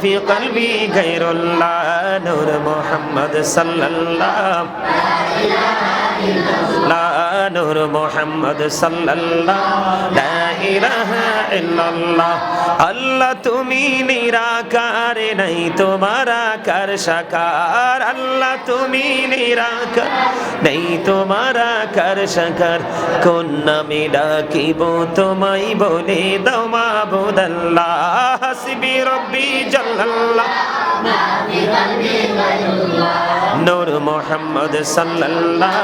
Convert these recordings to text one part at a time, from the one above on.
في قلبي غير الله نور محمد صلى الله لا نور محمد صلى الله لا إله إلا الله আল্লাহ তুমি নিরাকার নাই তোমার আকার সাকার আল্লাহ তুমি নিরাকার নাই তোমার আকার সাকার কোন নামে ডাকিব তোমায় বলে দাও মাবুদ আল্লাহ হাসবি রব্বি জাল্লাল্লাহ নূর মুহাম্মদ সাল্লাল্লাহ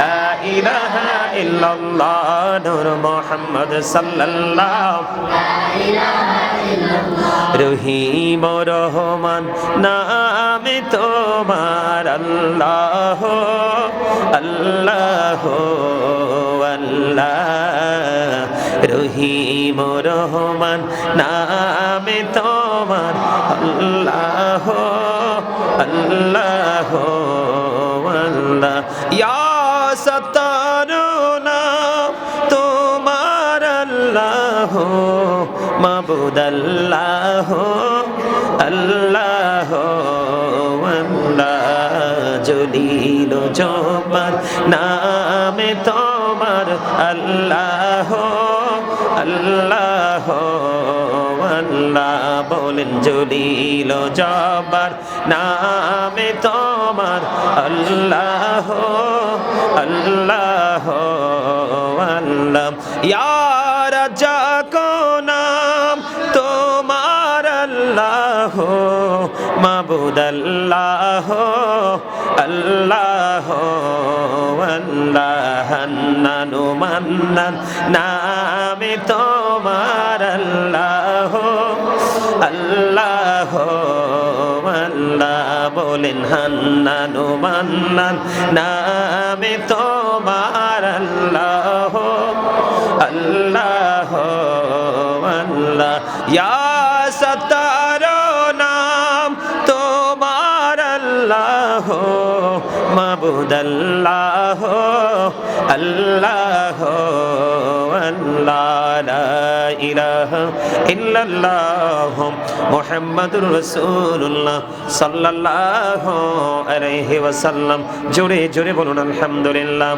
লা ইলাহা ইল্লাল্লাহ নূর মুহাম্মদ সাল্লাল্লাহ লা ইলাহা ইল্লাল্লাহ রহিম রহমান নামে তোমার আল্লাহ আল্লাহ আল্লাহ রহিম রহমান নামে তোমার আল্লাহ আল্লাহ আল্লাহ ইয়া সত্তার নাম তোমার আল্লাহ মাবুদ আল্লাহ আল্লাহ আল্লাহ জলিল জব্বার নামে তোমার আল্লাহ আল্লাহ আল্লাহ বলেন জলিল জব্বার নামে তোমার আল্লাহ আল্লাহ আল্লাহ ইয়া রাজ্জাক নাম তোমার আল্লাহ মাবুদ আল্লাহ আল্লাহ আল্লাহ হান্নানু মান্নান নামে তোমার আল্লাহ আল্লাহ আল্লাহ বলেন হান্নানু মান্নান নামে তোমার আল্লাহ আল্লাহ আল্লাহ ইয়া সত্তার নাম তোমার আল্লাহ মাবুদ আল্লাহ আল্লাহ আল্লাহ লা ইলাহা ইল্লাল্লাহ মুহাম্মাদুর রাসূলুল্লাহ সাল্লাল্লাহু আলাইহি ওয়াসাল্লাম জোরে জোরে বলুন আলহামদুলিল্লাহ।